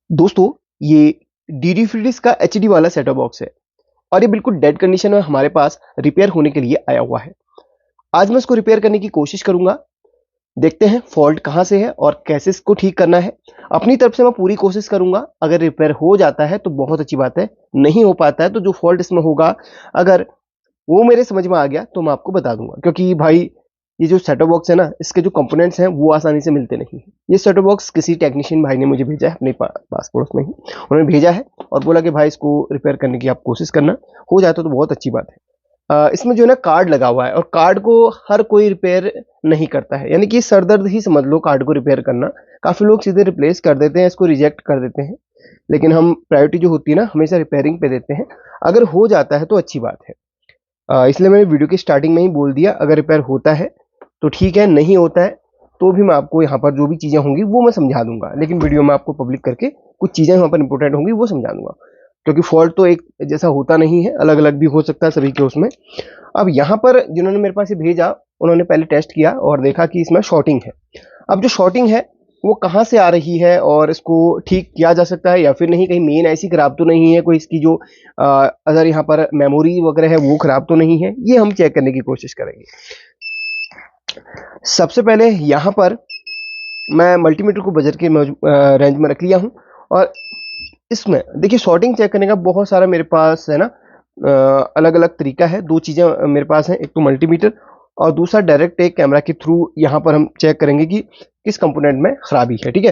दोस्तों, ये DD FreeDish का एचडी वाला सेटअप बॉक्स है और ये बिल्कुल डेड कंडीशन में हमारे पास रिपेयर होने के लिए आया हुआ है। आज मैं इसको रिपेयर करने की कोशिश करूंगा। देखते हैं फॉल्ट कहां से है और कैसे इसको ठीक करना है। अपनी तरफ से मैं पूरी कोशिश करूंगा। अगर रिपेयर हो जाता है तो बहुत अच्छी बात है, नहीं हो पाता है तो जो फॉल्ट इसमें होगा, अगर वो मेरे समझ में आ गया तो मैं आपको बता दूंगा। क्योंकि भाई, ये जो सेटअप बॉक्स है ना, इसके जो कंपोनेंट्स हैं वो आसानी से मिलते नहीं हैं। ये सेटअप बॉक्स किसी टेक्नीशियन भाई ने मुझे भेजा है, अपने पास पड़ोस में ही उन्होंने भेजा है और बोला कि भाई इसको रिपेयर करने की आप कोशिश करना, हो जाता तो बहुत अच्छी बात है। इसमें जो है ना कार्ड लगा हुआ है और कार्ड को हर कोई रिपेयर नहीं करता है, यानी कि सरदर्द ही समझ लो कार्ड को रिपेयर करना। काफ़ी लोग सीधे रिप्लेस कर देते हैं, इसको रिजेक्ट कर देते हैं। लेकिन हम प्रायोरिटी जो होती है ना, हमेशा रिपेयरिंग पे देते हैं। अगर हो जाता है तो अच्छी बात है। इसलिए मैंने वीडियो की स्टार्टिंग में ही बोल दिया, अगर रिपेयर होता है तो ठीक है, नहीं होता है तो भी मैं आपको यहाँ पर जो भी चीज़ें होंगी वो मैं समझा दूंगा। लेकिन वीडियो में आपको पब्लिक करके कुछ चीज़ें वहाँ पर इंपॉर्टेंट होंगी वो समझा दूंगा। क्योंकि फॉल्ट तो एक जैसा होता नहीं है, अलग अलग भी हो सकता है सभी के उसमें। अब यहाँ पर जिन्होंने मेरे पास ये भेजा, उन्होंने पहले टेस्ट किया और देखा कि इसमें शॉर्टिंग है। अब जो शॉर्टिंग है वो कहाँ से आ रही है और इसको ठीक किया जा सकता है या फिर नहीं, कहीं मेन ऐसी खराब तो नहीं है, कोई इसकी जो अगर यहाँ पर मेमोरी वगैरह है वो खराब तो नहीं है, ये हम चेक करने की कोशिश करेंगे। सबसे पहले यहाँ पर मैं मल्टीमीटर को बजट के रेंज में रख लिया हूँ और इसमें देखिए शॉर्टिंग चेक करने का बहुत सारा मेरे पास है ना, अलग अलग तरीका है। दो चीज़ें मेरे पास हैं, एक तो मल्टीमीटर और दूसरा डायरेक्ट एक कैमरा के थ्रू यहाँ पर हम चेक करेंगे कि किस कंपोनेंट में खराबी है। ठीक है,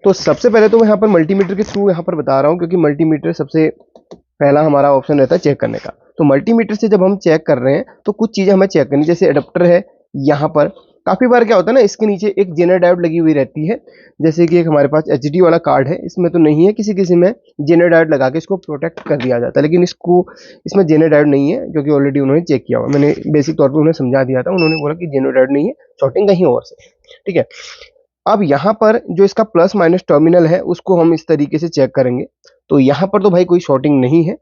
तो सबसे पहले तो मैं यहाँ पर मल्टीमीटर के थ्रू यहाँ पर बता रहा हूँ, क्योंकि मल्टीमीटर सबसे पहला हमारा ऑप्शन रहता है चेक करने का। तो मल्टीमीटर से जब हम चेक कर रहे हैं तो कुछ चीज़ें हमें चेक करनी, जैसे अडेप्टर है यहाँ पर। काफ़ी बार क्या होता है ना, इसके नीचे एक जेनर डायोड लगी हुई रहती है। जैसे कि एक हमारे पास एचडी वाला कार्ड है, इसमें तो नहीं है, किसी किसी में जेनर डायोड लगा के इसको प्रोटेक्ट कर दिया जाता है। लेकिन इसमें जेनर डायोड नहीं है, जो कि ऑलरेडी उन्होंने चेक किया हुआ। मैंने बेसिक तौर पर उन्हें समझा दिया था, उन्होंने बोला कि जेनर डायोड नहीं है, शॉर्टिंग कहीं और से। ठीक है, अब यहाँ पर जो इसका प्लस माइनस टर्मिनल है उसको हम इस तरीके से चेक करेंगे। तो यहाँ पर तो भाई कोई शॉर्टिंग नहीं है,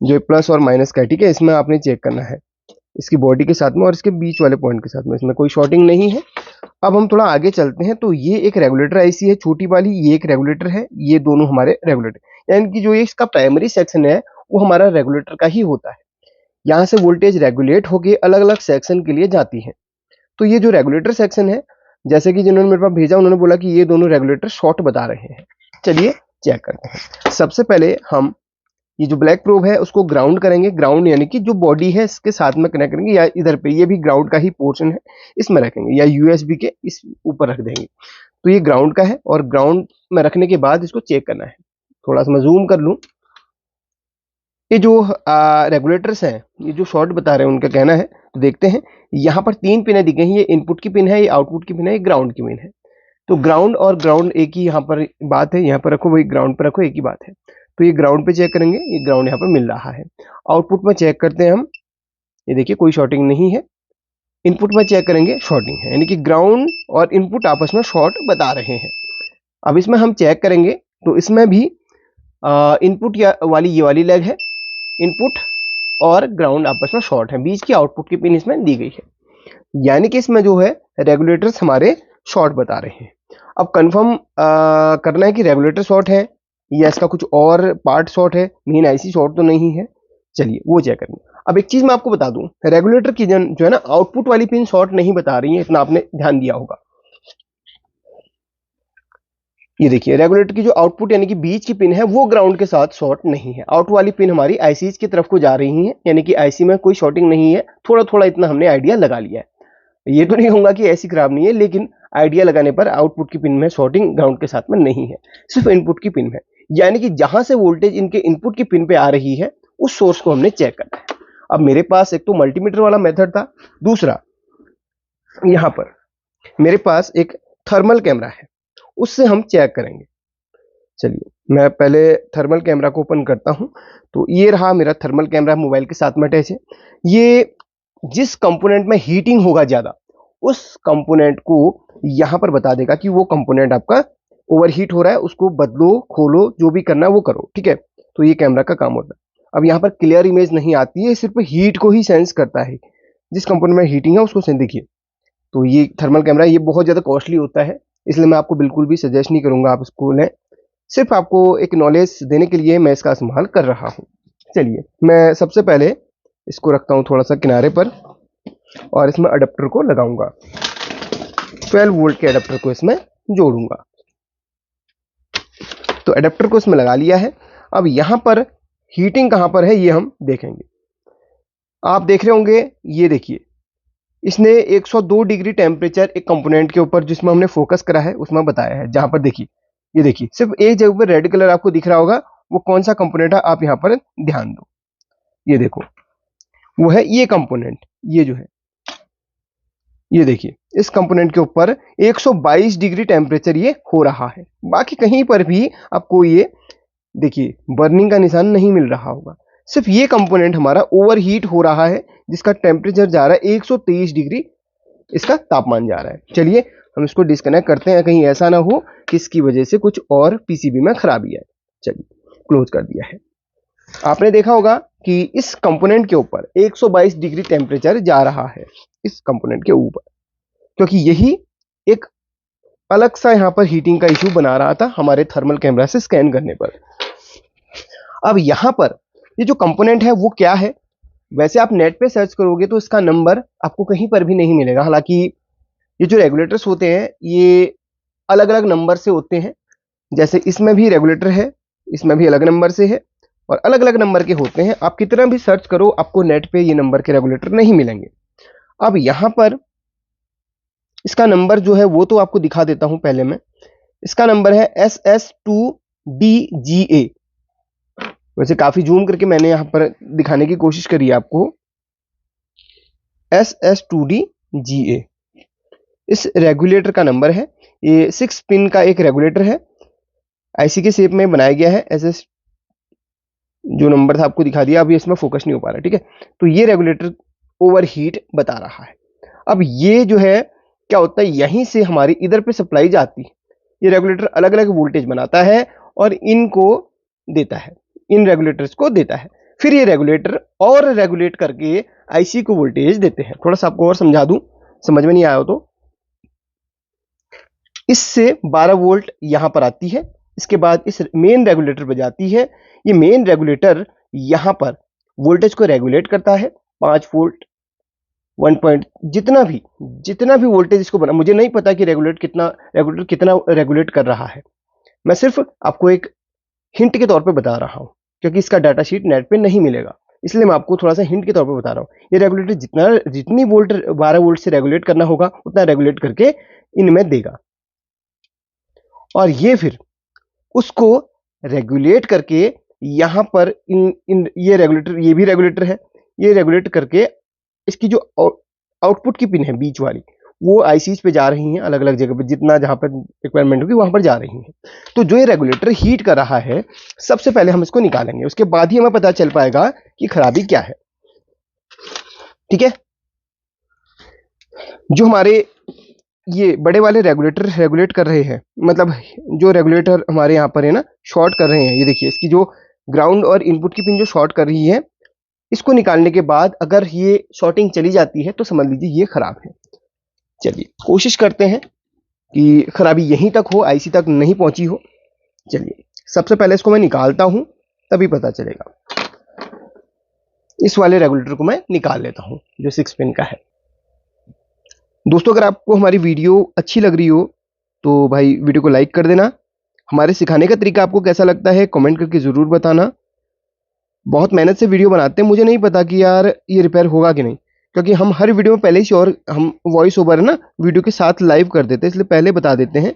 जो प्लस और माइनस का है। ठीक है, इसमें आपने चेक करना है इसकी बॉडी के साथ में और इसके बीच वाले पॉइंट के साथ में, इसमें कोई शॉर्टिंग नहीं है। अब हम थोड़ा आगे चलते हैं, तो ये एक रेगुलेटर आईसी है छोटी वाली, ये एक रेगुलेटर है, ये दोनों हमारे रेगुलेटर, यानी कि जो ये इसका प्राइमरी सेक्शन है वो हमारा रेगुलेटर का ही होता है। यहाँ से वोल्टेज रेगुलेट होके अलग अलग सेक्शन के लिए जाती है। तो ये जो रेगुलेटर सेक्शन है, जैसे कि जिन्होंने मेरे पास भेजा उन्होंने बोला कि ये दोनों रेगुलेटर शॉर्ट बता रहे हैं। चलिए चेक करते हैं। सबसे पहले हम ये जो ब्लैक प्रोब है उसको ग्राउंड करेंगे। ग्राउंड यानी कि जो बॉडी है इसके साथ में कनेक्ट करेंगे, या इधर पे ये भी ग्राउंड का ही पोर्शन है, इसमें रखेंगे, या यूएसबी के इस ऊपर रख देंगे। तो ये ग्राउंड का है और ग्राउंड में रखने के बाद इसको चेक करना है। थोड़ा सा मैं जूम कर लूँ। ये जो रेगुलेटर्स हैं, ये जो शॉर्ट बता रहे हैं उनका कहना है, तो देखते हैं। यहाँ पर 3 पिनें दी गई हैं, ये इनपुट की पिन है, ये आउटपुट की पिन है, ये ग्राउंड की पिन है। तो ग्राउंड और ग्राउंड एक ही यहाँ पर बात है, यहाँ पर रखो, वही ग्राउंड पर रखो, एक ही बात है। तो ये ग्राउंड पे चेक करेंगे, ये ग्राउंड यहाँ पर मिल रहा है। आउटपुट में चेक करते हैं हम, ये देखिए कोई शॉर्टिंग नहीं है। इनपुट में चेक करेंगे, शॉर्टिंग है, यानी कि ग्राउंड और इनपुट आपस में शॉर्ट बता रहे हैं। अब इसमें हम चेक करेंगे तो इसमें भी इनपुट या वाली ये वाली लेग है, इनपुट और ग्राउंड आपस में शॉर्ट है, बीच की आउटपुट की पिन इसमें दी गई है, यानी कि इसमें जो है रेगुलेटर्स हमारे शॉर्ट बता रहे हैं। अब कंफर्म करना है कि रेगुलेटर शॉर्ट है या इसका कुछ और पार्ट शॉर्ट है, मेन आईसी शॉर्ट तो नहीं है। चलिए वो चेक करेंगे। अब एक चीज मैं आपको बता दूं, रेगुलेटर की जो है ना आउटपुट वाली पिन शॉर्ट नहीं बता रही है, इतना आपने ध्यान दिया होगा। ये देखिए रेगुलेटर की जो आउटपुट यानी कि बीच की पिन है वो ग्राउंड के साथ शॉर्ट नहीं है। आउट वाली पिन हमारी आईसीज की तरफ को जा रही है, यानी कि आईसी में कोई शॉर्टिंग नहीं है। थोड़ा थोड़ा इतना हमने आइडिया लगा लिया है। ये तो नहीं कहूंगा कि ऐसी खराब नहीं है, लेकिन आइडिया लगाने पर आउटपुट की पिन में शॉर्टिंग ग्राउंड के साथ में नहीं है, सिर्फ इनपुट की पिन है। यानी कि जहां से वोल्टेज इनके इनपुट की पिन पे आ रही है उस सोर्स को हमने चेक करना है। अब मेरे पास एक तो मल्टीमीटर वाला मेथड था, दूसरा यहां पर मेरे पास एक थर्मल कैमरा है, उससे हम चेक करेंगे। चलिए मैं पहले थर्मल कैमरा को ओपन करता हूं। तो ये रहा मेरा थर्मल कैमरा, मोबाइल के साथ में अटैच है। ये जिस कंपोनेंट में हीटिंग होगा ज्यादा, उस कंपोनेंट को यहां पर बता देगा कि वो कंपोनेंट आपका ओवरहीट हो रहा है, उसको बदलो, खोलो, जो भी करना है वो करो। ठीक है, तो ये कैमरा का काम होता है। अब यहाँ पर क्लियर इमेज नहीं आती है, सिर्फ हीट को ही सेंस करता है, जिस कंपोनेंट में हीटिंग है उसको सेंस। देखिए, तो ये थर्मल कैमरा, ये बहुत ज्यादा कॉस्टली होता है, इसलिए मैं आपको बिल्कुल भी सजेस्ट नहीं करूंगा आप इसको लें। सिर्फ आपको एक नॉलेज देने के लिए मैं इसका इस्तेमाल कर रहा हूँ। चलिए मैं सबसे पहले इसको रखता हूँ थोड़ा सा किनारे पर और इसमें अडेप्टर को लगाऊंगा। 12 वोल्ट के अडेप्टर को इसमें जोड़ूंगा। तो अडेप्टर को इसमें लगा लिया है। अब यहाँ पर हीटिंग कहाँ पर है ये हम देखेंगे। आप देख रहे होंगे, ये देखिए इसने 102 डिग्री टेम्परेचर एक कंपोनेंट के ऊपर जिसमें हमने फोकस करा है उसमें बताया है। जहां पर देखिए, ये देखिए सिर्फ एक जगह पर रेड कलर आपको दिख रहा होगा, वो कौन सा कंपोनेंट है आप यहाँ पर ध्यान दो। ये देखो वो है ये कंपोनेंट, ये जो है ये देखिए इस कंपोनेंट के ऊपर 122 डिग्री टेम्परेचर ये हो रहा है। बाकी कहीं पर भी आपको ये देखिए बर्निंग का निशान नहीं मिल रहा होगा। सिर्फ ये कंपोनेंट हमारा ओवर हीट हो रहा है जिसका टेम्परेचर जा रहा है 123 डिग्री, इसका तापमान जा रहा है। चलिए हम इसको डिस्कनेक्ट करते हैं, कहीं ऐसा ना हो कि इसकी वजह से कुछ और पीसीबी में खराबी है। चलिए क्लोज कर दिया है। आपने देखा होगा कि इस कंपोनेंट के ऊपर 122 डिग्री टेम्परेचर जा रहा है इस कंपोनेंट के ऊपर, क्योंकि यही एक अलग सा यहाँ पर हीटिंग का इश्यू बना रहा था हमारे थर्मल कैमरा से स्कैन करने पर। अब यहाँ पर ये जो कंपोनेंट है वो क्या है, वैसे आप नेट पे सर्च करोगे तो इसका नंबर आपको कहीं पर भी नहीं मिलेगा। हालांकि ये जो रेगुलेटर्स होते हैं ये अलग अलग नंबर से होते हैं, जैसे इसमें भी रेगुलेटर है, इसमें भी अलग नंबर से है और अलग अलग नंबर के होते हैं। आप कितना भी सर्च करो आपको नेट पे ये नंबर के रेगुलेटर नहीं मिलेंगे। अब यहाँ पर इसका नंबर जो है वो तो आपको दिखा देता हूं पहले मैं। इसका नंबर है SS2DGA। वैसे काफी जूम करके मैंने यहाँ पर दिखाने की कोशिश करी है आपको। SS2DGA इस रेगुलेटर का नंबर है। ये 6 पिन का एक रेगुलेटर है, आईसी के शेप में बनाया गया है। SS जो नंबर था आपको दिखा दिया, अभी इसमें फोकस नहीं हो पा रहा, ठीक है। तो ये रेगुलेटर ओवर हीट बता रहा है। अब ये जो है क्या होता है, यहीं से हमारी इधर पे सप्लाई जाती है। ये रेगुलेटर अलग अलग वोल्टेज बनाता है और इनको देता है, इन रेगुलेटर्स को देता है। फिर ये रेगुलेटर और रेगुलेट करके आईसी को वोल्टेज देते हैं। थोड़ा सा आपको और समझा दूं, समझ में नहीं आया हो तो। इससे 12 वोल्ट यहां पर आती है, इसके बाद इस मेन रेगुलेटर पर जाती है। ये मेन रेगुलेटर यहां पर वोल्टेज को रेगुलेट करता है। 5 वोल्ट 1 पॉइंट जितना भी वोल्टेज इसको बना, मुझे नहीं पता कि रेगुलेटर कितना रेगुलेट कर रहा है। मैं सिर्फ आपको एक हिंट के तौर पे बता रहा हूं, क्योंकि इसका डाटा शीट नेट पे नहीं मिलेगा, इसलिए मैं आपको थोड़ा सा हिंट के तौर पे बता रहा हूं। ये रेगुलेटर जितनी वोल्ट 12 वोल्ट से रेगुलेट करना होगा उतना रेगुलेट करके इनमें देगा और ये फिर उसको रेगुलेट करके यहां पर ये रेगुलेटर, ये भी रेगुलेटर है, ये रेगुलेट करके इसकी जो आउटपुट की पिन है बीच वाली, वो आईसीज पे जा रही हैं अलग अलग जगह पे, जितना जहां पर रिक्वायरमेंट होगी वहां पर जा रही हैं। तो जो ये रेगुलेटर हीट कर रहा है, सबसे पहले हम इसको निकालेंगे, उसके बाद ही हमें पता चल पाएगा कि खराबी क्या है, ठीक है। जो हमारे ये बड़े वाले रेगुलेटर रेगुलेट कर रहे हैं, मतलब जो रेगुलेटर हमारे यहाँ पर है ना शॉर्ट कर रहे हैं, ये देखिए इसकी जो ग्राउंड और इनपुट की पिन जो शॉर्ट कर रही है, इसको निकालने के बाद अगर ये शॉर्टिंग चली जाती है तो समझ लीजिए ये खराब है। चलिए कोशिश करते हैं कि खराबी यहीं तक हो, आईसी तक नहीं पहुंची हो। चलिए सबसे पहले इसको मैं निकालता हूं, तभी पता चलेगा। इस वाले रेगुलेटर को मैं निकाल लेता हूं जो 6 पिन का है। दोस्तों अगर आपको हमारी वीडियो अच्छी लग रही हो तो भाई वीडियो को लाइक कर देना। हमारे सिखाने का तरीका आपको कैसा लगता है कमेंट करके ज़रूर बताना। बहुत मेहनत से वीडियो बनाते हैं, मुझे नहीं पता कि यार ये रिपेयर होगा कि नहीं, क्योंकि हम हर वीडियो में पहले ही और हम वॉइस ओवर है ना वीडियो के साथ लाइव कर देते हैं, इसलिए पहले बता देते हैं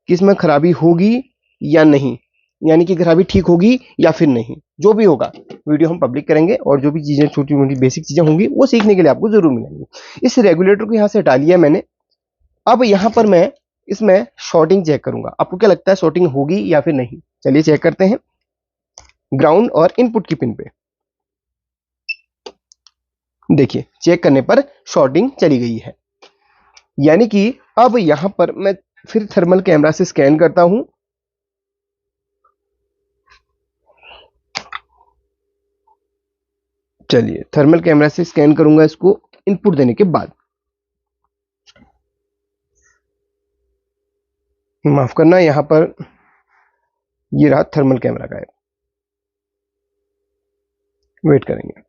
कि इसमें खराबी होगी या नहीं, यानी कि खराबी ठीक होगी या फिर नहीं। जो भी होगा वीडियो हम पब्लिक करेंगे और जो भी चीज़ें छोटी मोटी बेसिक चीज़ें होंगी वो सीखने के लिए आपको ज़रूर मिलेंगी। इस रेगुलेटर को यहाँ से हटा लिया मैंने। अब यहाँ पर मैं इसमें शॉर्टिंग चेक करूंगा, आपको क्या लगता है शॉर्टिंग होगी या फिर नहीं? चलिए चेक करते हैं। ग्राउंड और इनपुट की पिन पे देखिए चेक करने पर शॉर्टिंग चली गई है, यानी कि अब यहां पर मैं फिर थर्मल कैमरा से स्कैन करता हूं। चलिए थर्मल कैमरा से स्कैन करूंगा इसको इनपुट देने के बाद। माफ करना, यहां पर ये रहा थर्मल कैमरा गायब। वेट करेंगे।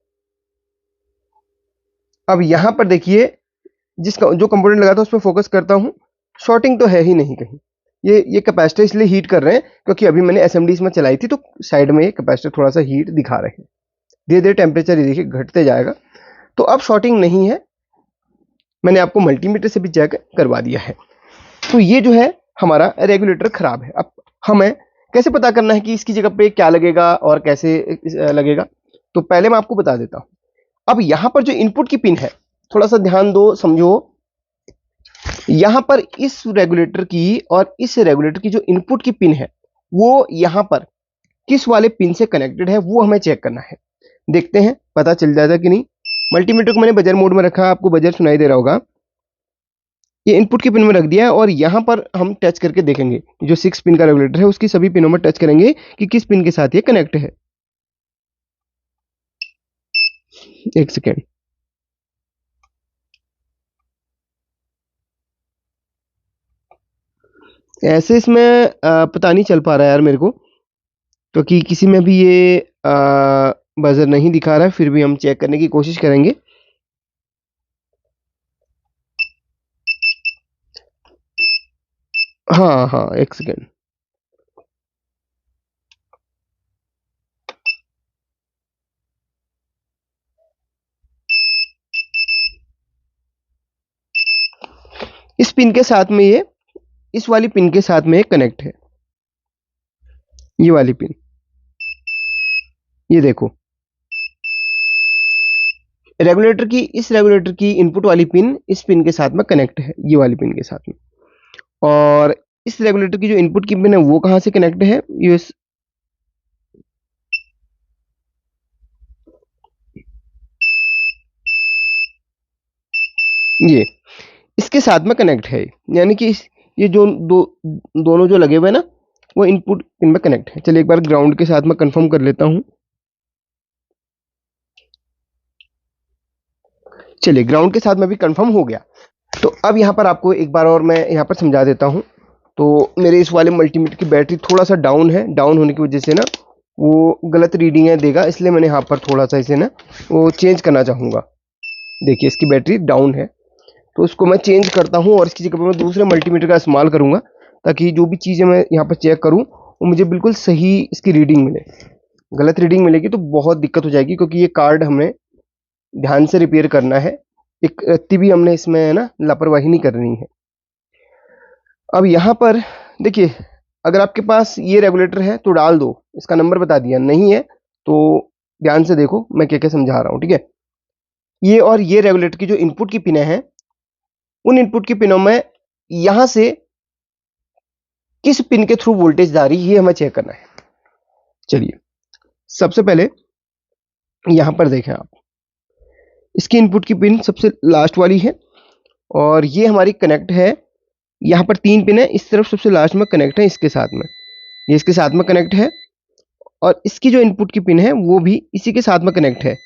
अब यहां पर देखिए जिसका जो कंपोनेंट लगा था उस पर फोकस करता हूं, शॉर्टिंग तो है ही नहीं कहीं। ये कैपेसिटर इसलिए हीट कर रहे हैं क्योंकि अभी मैंने एसएमडीज में चलाई थी तो साइड में ये कैपेसिटर थोड़ा सा हीट दिखा रहे हैं। धीरे धीरे टेम्परेचर ये देखिए घटते जाएगा। तो अब शॉर्टिंग नहीं है, मैंने आपको मल्टीमीटर से भी चेक करवा दिया है। तो ये जो है हमारा रेगुलेटर खराब है। अब हमें कैसे पता करना है कि इसकी जगह पे क्या लगेगा और कैसे लगेगा, तो पहले मैं आपको बता देता हूं। अब यहां पर जो इनपुट की पिन है, थोड़ा सा ध्यान दो, समझो। यहां पर इस रेगुलेटर की और इस रेगुलेटर की जो इनपुट की पिन है वो यहां पर किस वाले पिन से कनेक्टेड है वो हमें चेक करना है। देखते हैं पता चल जाएगा कि नहीं। मल्टीमीटर को मैंने बजर मोड में रखा, आपको बजर सुनाई दे रहा होगा। ये इनपुट की पिन में रख दिया है और यहां पर हम टच करके देखेंगे जो 6 पिन का रेगुलेटर है उसकी सभी पिनों में टच करेंगे कि किस पिन के साथ ये कनेक्ट है। एक सेकेंड। ऐसे इसमें पता नहीं चल पा रहा है यार मेरे को, क्योंकि किसी में भी ये बजर नहीं दिखा रहा है। फिर भी हम चेक करने की कोशिश करेंगे। हाँ हाँ, एक सेकेंड। इस पिन के साथ में ये इस वाली पिन के साथ में कनेक्ट है, ये वाली पिन। ये देखो इस रेगुलेटर की इनपुट वाली पिन इस पिन के साथ में कनेक्ट है, ये वाली पिन के साथ में। और इस रेगुलेटर की जो इनपुट की पिन है वो कहां से कनेक्ट है, ये इसके साथ में कनेक्ट है। यानी कि ये जो दोनों जो लगे हुए हैं ना वो इनपुट पिन में कनेक्ट है। चलिए एक बार ग्राउंड के साथ में कंफर्म कर लेता हूं। चलिए ग्राउंड के साथ में भी कंफर्म हो गया। तो अब यहां पर आपको एक बार और मैं यहां पर समझा देता हूं। तो मेरे इस वाले मल्टीमीटर की बैटरी थोड़ा सा डाउन है, डाउन होने की वजह से ना वो गलत रीडिंग है देगा, इसलिए मैंने यहाँ पर थोड़ा सा इसे ना वो चेंज करना चाहूँगा। देखिए इसकी बैटरी डाउन है तो उसको मैं चेंज करता हूँ और इसकी जगह पर मैं दूसरे मल्टीमीटर का इस्तेमाल करूँगा ताकि जो भी चीज़ें मैं यहाँ पर चेक करूँ वो मुझे बिल्कुल सही इसकी रीडिंग मिले। गलत रीडिंग मिलेगी तो बहुत दिक्कत हो जाएगी, क्योंकि ये कार्ड हमें ध्यान से रिपेयर करना है। एक रत्ती भी हमने इसमें है ना लापरवाही नहीं करनी है। अब यहाँ पर देखिए अगर आपके पास ये रेगुलेटर है तो डाल दो, इसका नंबर बता दिया। नहीं है तो ध्यान से देखो मैं क्या क्या समझा रहा हूँ, ठीक है। ये और ये रेगुलेटर की जो इनपुट की पिनें हैं उन इनपुट की पिनों में यहां से किस पिन के थ्रू वोल्टेज जा रही है ये हमें चेक करना है। चलिए सबसे पहले यहां पर देखें आप, इसकी इनपुट की पिन सबसे लास्ट वाली है और ये हमारी कनेक्ट है। यहां पर 3 पिन है, इस तरफ सबसे लास्ट में कनेक्ट है इसके साथ में, ये इसके साथ में कनेक्ट है। और इसकी जो इनपुट की पिन है वो भी इसी के साथ में कनेक्ट है।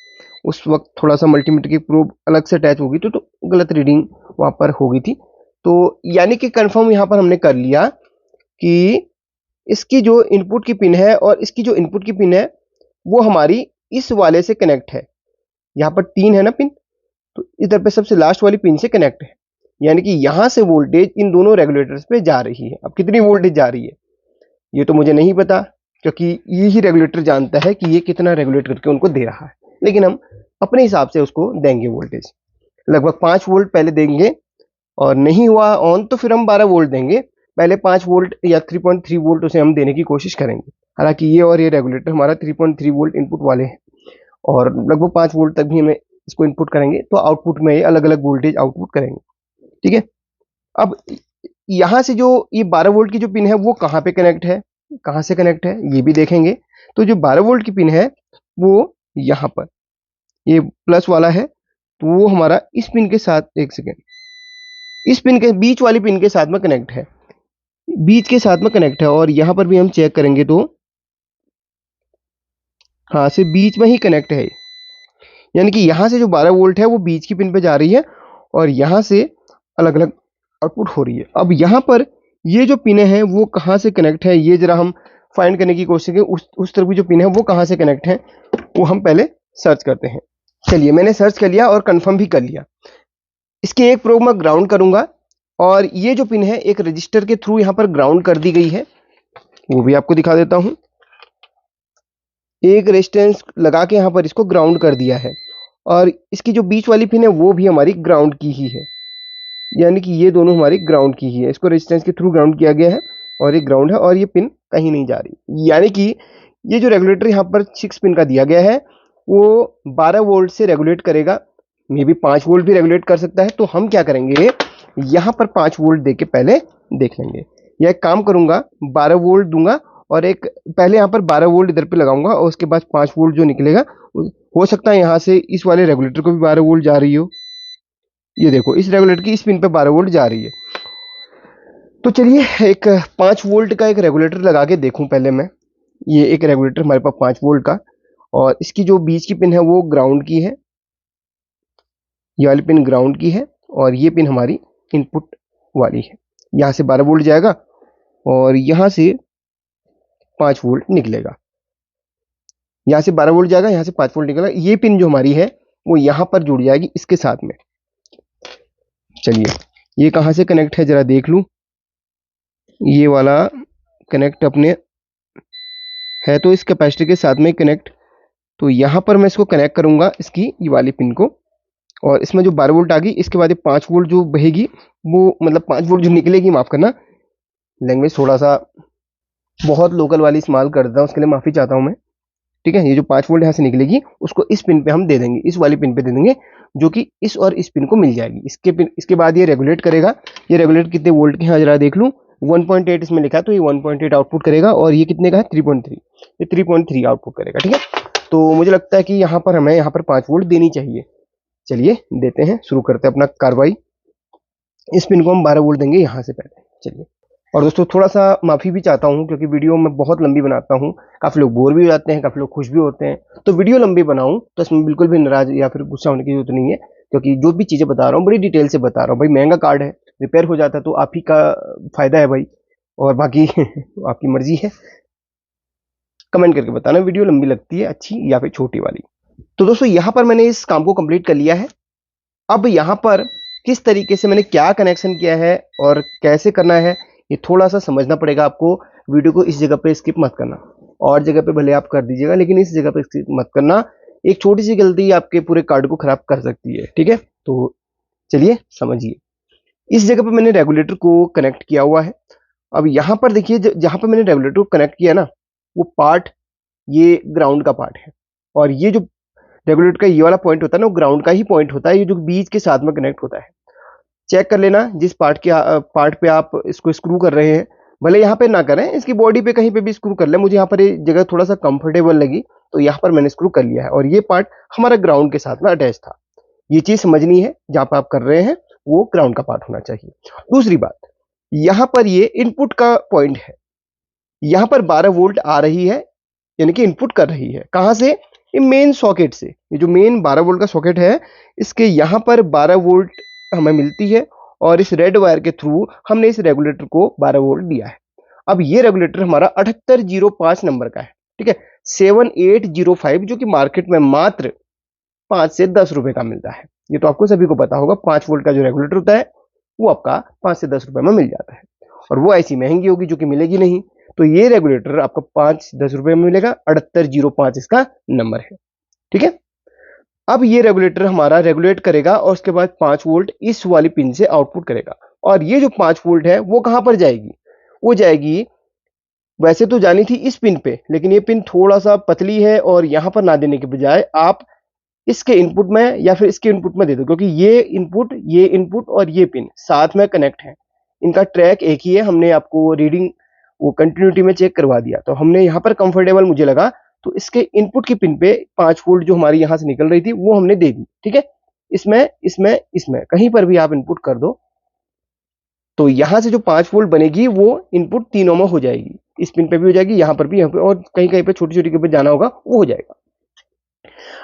उस वक्त थोड़ा सा मल्टीमीटर की प्रोब अलग से अटैच होगी तो गलत रीडिंग वहां पर हो गई थी। तो यानी कि कंफर्म यहां पर हमने कर लिया कि इसकी जो इनपुट की पिन है और इसकी जो इनपुट की पिन है वो हमारी इस वाले से कनेक्ट है। यहाँ पर 3 है ना पिन, तो इधर पे सबसे लास्ट वाली पिन से कनेक्ट है। यानी कि यहां से वोल्टेज इन दोनों रेगुलेटर्स पे जा रही है। अब कितनी वोल्टेज जा रही है ये तो मुझे नहीं पता, क्योंकि ये ही रेगुलेटर जानता है कि ये कितना रेगुलेट करके उनको दे रहा है। लेकिन हम अपने हिसाब से उसको देंगे वोल्टेज, लगभग 5 वोल्ट पहले देंगे और नहीं हुआ ऑन तो फिर हम 12 वोल्ट देंगे। पहले 5 वोल्ट या 3.3 वोल्ट उसे हम देने की कोशिश करेंगे। हालांकि ये और ये रेगुलेटर हमारा 3.3 वोल्ट इनपुट वाले हैं और लगभग 5 वोल्ट तक भी हमें इसको इनपुट करेंगे तो आउटपुट में ये अलग अलग वोल्टेज आउटपुट करेंगे, ठीक है। अब यहां से जो ये 12 वोल्ट की जो पिन है वो कहां पे कनेक्ट है, कहां से कनेक्ट है ये भी देखेंगे। तो जो 12 वोल्ट की पिन है वो यहां पर ये प्लस वाला है, तो वो हमारा इस पिन के साथ, एक सेकेंड, इस पिन के बीच वाली पिन के साथ में कनेक्ट है, बीच के साथ में कनेक्ट है। और यहां पर भी हम चेक करेंगे तो हाँ से बीच में ही कनेक्ट है। यानी कि यहां से जो 12 वोल्ट है वो बीच की पिन पे जा रही है और यहां से अलग अलग आउटपुट हो रही है। अब यहां पर ये जो पिनें हैं वो कहां से कनेक्ट है ये जरा हम फाइंड करने की कोशिश करें उस तरफ की जो पिन है वो कहाँ से कनेक्ट है, वो हम पहले सर्च करते हैं। चलिए मैंने सर्च कर लिया और कंफर्म भी कर लिया। इसकी एक प्रोब मैं ग्राउंड करूंगा और ये जो पिन है एक रजिस्टर के थ्रू यहाँ पर ग्राउंड कर दी गई है, वो भी आपको दिखा देता हूँ। एक रेजिस्टेंस लगा के यहाँ पर इसको ग्राउंड कर दिया है और इसकी जो बीच वाली पिन है वो भी हमारी ग्राउंड की ही है, यानी कि ये दोनों हमारी ग्राउंड की ही है। इसको रेजिस्टेंस के थ्रू ग्राउंड किया गया है और ये ग्राउंड है और ये पिन कहीं नहीं जा रही, यानी कि ये जो रेगुलेटर यहाँ पर 6 पिन का दिया गया है वो 12 वोल्ट से रेगुलेट करेगा, मे बी 5 वोल्ट भी रेगुलेट कर सकता है। तो हम क्या करेंगे, यहाँ पर 5 वोल्ट दे के पहले देख लेंगे, या एक काम करूंगा 12 वोल्ट दूंगा और एक पहले यहाँ पर 12 वोल्ट इधर पे लगाऊंगा और उसके बाद 5 वोल्ट जो निकलेगा, हो सकता है यहाँ से इस वाले रेगुलेटर को भी 12 वोल्ट जा रही हो। ये देखो इस रेगुलेटर की इस पिन पे 12 वोल्ट जा रही है। तो चलिए एक 5 वोल्ट का एक रेगुलेटर लगा के देखूं पहले मैं। ये एक रेगुलेटर हमारे पास 5 वोल्ट का, और इसकी जो बीच की पिन है वो ग्राउंड की है, ये वाली पिन ग्राउंड की है और ये पिन हमारी इनपुट वाली है। यहाँ से 12 वोल्ट जाएगा और यहाँ से 5 वोल्ट निकलेगा, यहाँ से 12 वोल्ट जाएगा, यहाँ से 5 वोल्ट निकलेगा। ये पिन जो हमारी है वो यहाँ पर जुड़ जाएगी इसके साथ में। चलिए ये कहाँ से कनेक्ट है जरा देख लूँ। ये वाला कनेक्ट अपने है तो इस कैपेसिटर के साथ में कनेक्ट, तो यहाँ पर मैं इसको कनेक्ट करूँगा इसकी ये वाली पिन को, और इसमें जो 12 वोल्ट आ गई इसके बाद ये 5 वोल्ट जो बहेगी वो, मतलब 5 वोल्ट जो निकलेगी, माफ़ करना लैंग्वेज थोड़ा सा बहुत लोकल वाली इस्तेमाल कर देता हूँ, उसके लिए माफ़ी चाहता हूँ मैं। ठीक है, ये जो 5 वोल्ट यहाँ से निकलेगी उसको इस पिन पे हम दे देंगे, इस वाली पिन पे दे देंगे, जो कि इस और इस पिन को मिल जाएगी। इसके बाद ये रेगुलेट करेगा। ये रेगुलेट कितने वोल्ट के हैं जरा देख लूँ। 1.8 इसमें लिखा है तो ये 1.8 आउटपुट करेगा, और ये कितने का है 3.3, ये 3.3 आउटपुट करेगा। ठीक है, तो मुझे लगता है कि यहाँ पर हमें यहाँ पर 5 वोल्ट देनी चाहिए। चलिए देते हैं, शुरू करते हैं अपना कार्रवाई। इस पिन को हम 12 वोल्ट देंगे यहाँ से पहले। चलिए, और दोस्तों थोड़ा सा माफ़ी भी चाहता हूँ क्योंकि वीडियो मैं बहुत लंबी बनाता हूँ, काफ़ी लोग बोर भी हो जाते हैं, काफ़ी लोग खुश भी होते हैं। तो वीडियो लंबी बनाऊँ तो इसमें बिल्कुल भी नाराज या फिर गुस्सा होने की जरूरत नहीं है, क्योंकि जो भी चीज़ें बता रहा हूँ बड़ी डिटेल से बता रहा हूँ। भाई महंगा कार्ड है, रिपेयर हो जाता है तो आप ही का फ़ायदा है भाई, और बाकी आपकी मर्जी है। कमेंट करके बताना वीडियो लंबी लगती है, अच्छी या फिर छोटी वाली। तो दोस्तों यहाँ पर मैंने इस काम को कंप्लीट कर लिया है। अब यहाँ पर किस तरीके से मैंने क्या कनेक्शन किया है और कैसे करना है ये थोड़ा सा समझना पड़ेगा आपको। वीडियो को इस जगह पे स्किप मत करना, और जगह पे भले आप कर दीजिएगा लेकिन इस जगह पे स्किप मत करना। एक छोटी सी गलती आपके पूरे कार्ड को खराब कर सकती है। ठीक है, तो चलिए समझिए। इस जगह पे मैंने रेगुलेटर को कनेक्ट किया हुआ है। अब यहाँ पर देखिए जहाँ पर मैंने रेगुलेटर को कनेक्ट किया ना, वो पार्ट ये ग्राउंड का पार्ट है, और ये जो रेगुलेटर का ये वाला पॉइंट होता है ना, वो ग्राउंड का ही पॉइंट होता है, ये जो बीच के साथ में कनेक्ट होता है। चेक कर लेना जिस पार्ट पे आप इसको स्क्रू कर रहे हैं, भले यहाँ पे ना करें, इसकी बॉडी पे कहीं पे भी स्क्रू कर ले। मुझे यहाँ पर ये जगह थोड़ा सा कंफर्टेबल लगी तो यहाँ पर मैंने स्क्रू कर लिया है, और ये पार्ट हमारा ग्राउंड के साथ में अटैच था। ये चीज समझनी है, जहाँ पर आप कर रहे हैं वो ग्राउंड का पार्ट होना चाहिए। दूसरी बात, यहाँ पर ये इनपुट का पॉइंट है, यहाँ पर 12 वोल्ट आ रही है, यानी कि इनपुट कर रही है। कहाँ से? ये मेन सॉकेट से। ये जो मेन 12 वोल्ट का सॉकेट है, इसके यहाँ पर 12 वोल्ट हमें मिलती है, और इस रेड वायर के थ्रू हमने इस रेगुलेटर को 12 वोल्ट दिया है। अब ये रेगुलेटर हमारा 7805 नंबर का है। ठीक है, 7805, जो कि मार्केट में मात्र 5 से 10 रुपए का मिलता है। ये तो आपको सभी को पता होगा, 5 वोल्ट का जो रेगुलेटर होता है वो आपका 5 से 10 रुपए में मिल जाता है, और वो ऐसी महंगी होगी जो कि मिलेगी नहीं। तो ये रेगुलेटर आपको 5-10 रुपए में मिलेगा, 7805 इसका नंबर है। ठीक है, अब ये रेगुलेटर हमारा रेगुलेट करेगा और उसके बाद 5 वोल्ट इस वाली पिन से आउटपुट करेगा, और ये जो 5 वोल्ट है वो कहां पर जाएगी? वो जाएगी, वैसे तो जानी थी इस पिन पे, लेकिन ये पिन थोड़ा सा पतली है, और यहां पर ना देने के बजाय आप इसके इनपुट में या फिर इसके इनपुट में दे दो, क्योंकि ये इनपुट और ये पिन साथ में कनेक्ट है, इनका ट्रैक एक ही है। हमने आपको रीडिंग वो कंटिन्यूटी में चेक करवा दिया, तो हमने यहाँ पर कंफर्टेबल मुझे लगा तो इसके इनपुट की पिन पे 5 वोल्ट जो हमारी यहाँ से निकल रही थी वो हमने दे दी। ठीक है, इसमें कहीं पर भी आप इनपुट कर दो तो यहाँ से जो 5 वोल्ट बनेगी वो इनपुट तीनों में हो जाएगी, इस पिन पे भी हो जाएगी, यहाँ पर भी, यहाँ पे, और कहीं कहीं पे छोटी छोटी पे जाना होगा वो हो जाएगा।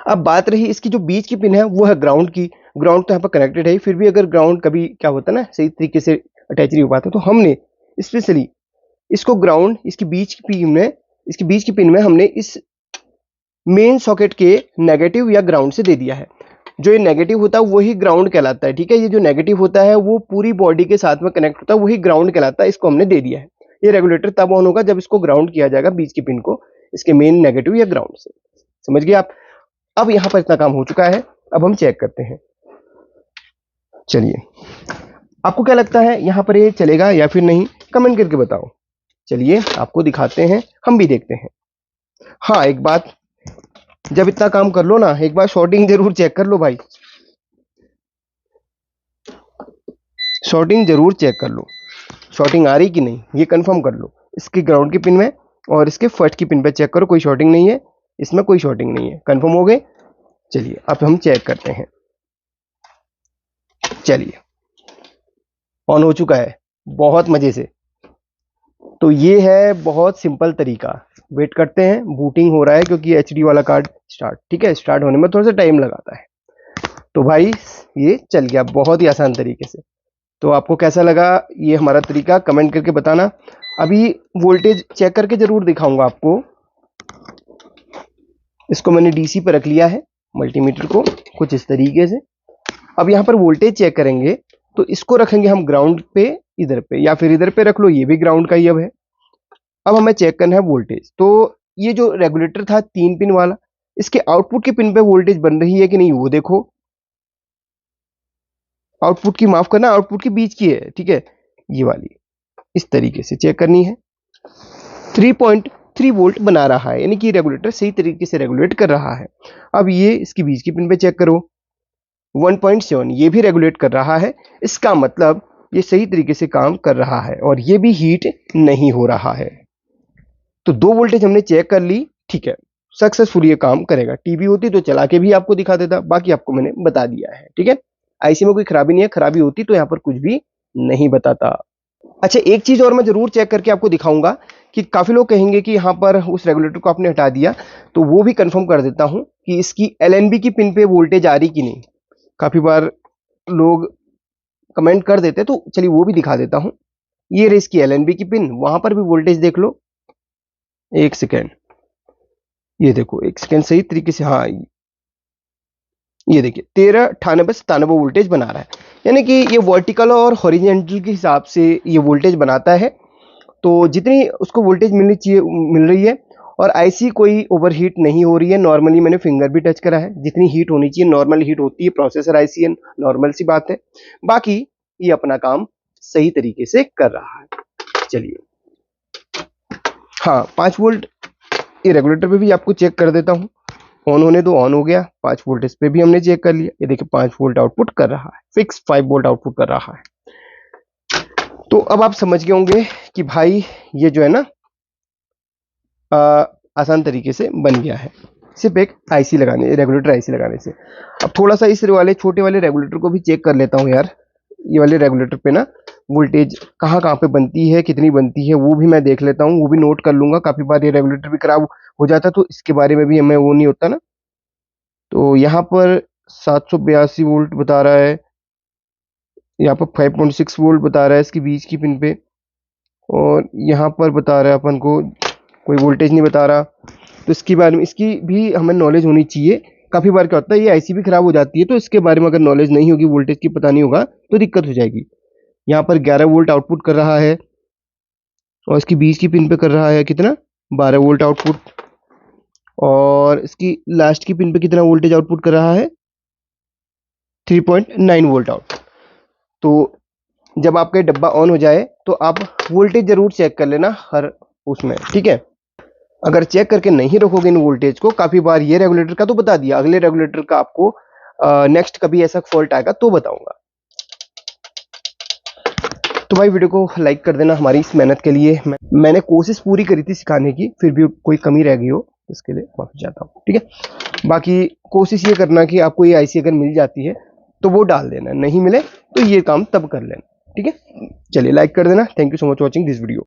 अब बात रही इसकी जो बीच की पिन है वो है ग्राउंड की। ग्राउंड तो यहाँ पर कनेक्टेड है, फिर भी अगर ग्राउंड कभी क्या होता है ना सही तरीके से अटैच नहीं हो पाता, तो हमने स्पेशली इसको ग्राउंड इसकी बीच की पिन में इसके बीच की पिन में हमने इस मेन सॉकेट के नेगेटिव या ग्राउंड से दे दिया है। जो ये नेगेटिव होता है वही ग्राउंड कहलाता है, ठीक है। ये जो नेगेटिव होता है वो पूरी बॉडी के साथ में कनेक्ट होता है, वही ग्राउंड कहलाता है। इसको हमने दे दिया है। ये रेगुलेटर तब ऑन होगा जब इसको ग्राउंड किया जाएगा, बीच की पिन को इसके मेन नेगेटिव या ग्राउंड से। समझ गए आप? अब यहां पर इतना काम हो चुका है, अब हम चेक करते हैं। चलिए, आपको क्या लगता है यहां पर ये चलेगा या फिर नहीं, कमेंट करके बताओ। चलिए आपको दिखाते हैं, हम भी देखते हैं। हाँ, एक बात, जब इतना काम कर लो ना, एक बार शॉर्टिंग जरूर चेक कर लो भाई, शॉर्टिंग जरूर चेक कर लो, शॉर्टिंग आ रही कि नहीं ये कंफर्म कर लो। इसकी ग्राउंड की पिन में और इसके फर्स्ट की पिन पे चेक करो, कोई शॉर्टिंग नहीं है, इसमें कोई शॉर्टिंग नहीं है। कंफर्म हो गए? चलिए अब हम चेक करते हैं। चलिए, ऑन हो चुका है बहुत मजे से। तो ये है बहुत सिंपल तरीका। वेट करते हैं, बूटिंग हो रहा है क्योंकि एचडी वाला कार्ड स्टार्ट, ठीक है, स्टार्ट होने में थोड़ा सा टाइम लगाता है। तो भाई ये चल गया बहुत ही आसान तरीके से। तो आपको कैसा लगा ये हमारा तरीका, कमेंट करके बताना। अभी वोल्टेज चेक करके जरूर दिखाऊंगा आपको। इसको मैंने डीसी पर रख लिया है, मल्टीमीटर को कुछ इस तरीके से। अब यहाँ पर वोल्टेज चेक करेंगे तो इसको रखेंगे हम ग्राउंड पे, इधर पे या फिर इधर पे रख लो, ये भी ग्राउंड का ही अब है। अब हमें चेक करना है वोल्टेज। तो ये जो रेगुलेटर था 3 पिन वाला, इसके आउटपुट के पिन पे वोल्टेज बन रही है कि नहीं वो देखो। आउटपुट की, माफ करना, आउटपुट की बीच की है, ठीक है, ये वाली इस तरीके से चेक करनी है। 3.3 वोल्ट बना रहा है, यानी कि रेगुलेटर सही तरीके से रेगुलेट कर रहा है। अब ये इसकी बीच की पिन पे चेक करो, 1.7, ये भी रेगुलेट कर रहा है। इसका मतलब ये सही तरीके से काम कर रहा है और ये भी हीट नहीं हो रहा है। तो 2 वोल्टेज हमने चेक कर ली, ठीक है, सक्सेसफुल ये काम करेगा। टीवी होती तो चला के भी आपको दिखा देता, बाकी आपको मैंने बता दिया है, ठीक है। आईसी में कोई खराबी नहीं है, खराबी होती तो यहाँ पर कुछ भी नहीं बताता। अच्छा, एक चीज और मैं जरूर चेक करके आपको दिखाऊंगा कि काफी लोग कहेंगे कि यहाँ पर उस रेगुलेटर को आपने हटा दिया, तो वो भी कंफर्म कर देता हूं कि इसकी एलएनबी की पिन पे वोल्टेज आ रही कि नहीं। काफी बार लोग कमेंट कर देते, तो चलिए वो भी दिखा देता हूं। ये रही इसकी एलएनबी की पिन, वहां पर भी वोल्टेज देख लो। एक सेकेंड, ये देखो, एक सेकेंड, सही तरीके से, हाँ ये देखिए 1398 वोल्टेज बना रहा है। यानी कि ये वर्टिकल और हॉरिजॉन्टल के हिसाब से ये वोल्टेज बनाता है। तो जितनी उसको वोल्टेज मिलनी चाहिए मिल रही है, और आईसी कोई ओवरहीट नहीं हो रही है। नॉर्मली मैंने फिंगर भी टच करा है, जितनी हीट होनी चाहिए नॉर्मल हीट होती है। प्रोसेसर आईसीएन, नॉर्मल सी बात है। बाकी ये अपना काम सही तरीके से कर रहा है। चलिए, हाँ 5 वोल्ट ये रेगुलेटर पे भी आपको चेक कर देता हूँ। ऑन होने दो, ऑन हो गया। 5 वोल्ट इस पे भी हमने चेक कर लिया, ये देखिए 5 वोल्ट आउटपुट कर रहा है, फिक्स 5 वोल्ट आउटपुट कर रहा है। तो अब आप समझ गए होंगे कि भाई ये जो है ना आसान तरीके से बन गया है, सिर्फ एक आईसी लगाने, रेगुलेटर आईसी लगाने से। अब थोड़ा सा इस वाले छोटे वाले रेगुलेटर को भी चेक कर लेता हूँ यार। ये वाले रेगुलेटर पे ना वोल्टेज कहाँ कहाँ पे बनती है, कितनी बनती है, वो भी मैं देख लेता हूँ, वो भी नोट कर लूंगा। काफी बार ये रेगुलेटर भी खराब हो जाता तो इसके बारे में भी हमें वो नहीं होता ना। तो यहाँ पर 782 वोल्ट बता रहा है, यहाँ पर 5.6 वोल्ट बता रहा है इसकी बीच की पिन पे, और यहाँ पर बता रहा है अपन को कोई वोल्टेज नहीं बता रहा। तो इसके बारे में, इसकी भी हमें नॉलेज होनी चाहिए। काफ़ी बार क्या होता है, ये आईसी भी खराब हो जाती है, तो इसके बारे में अगर नॉलेज नहीं होगी, वोल्टेज की पता नहीं होगा, तो दिक्कत हो जाएगी। यहाँ पर 11 वोल्ट आउटपुट कर रहा है, और इसकी बीच की पिन पे कर रहा है कितना, 12 वोल्ट आउटपुट। और इसकी लास्ट की पिन पे कितना वोल्टेज आउटपुट कर रहा है, 3.9 वोल्ट आउट। तो जब आपका डब्बा ऑन हो जाए तो आप वोल्टेज जरूर चेक कर लेना हर उसमें, ठीक है। अगर चेक करके नहीं रखोगे इन वोल्टेज को, काफी बार ये रेगुलेटर का तो बता दिया, अगले रेगुलेटर का आपको नेक्स्ट कभी ऐसा फॉल्ट आएगा तो बताऊंगा। तो भाई वीडियो को लाइक कर देना हमारी इस मेहनत के लिए। मैंने कोशिश पूरी करी थी सिखाने की, फिर भी कोई कमी रह गई हो इसके लिए माफी चाहता हूँ, ठीक है। बाकी कोशिश ये करना कि आपको ये आईसी अगर मिल जाती है तो वो डाल देना, नहीं मिले तो ये काम तब कर लेना, ठीक है। चलिए लाइक कर देना। Thank you so much watching this video.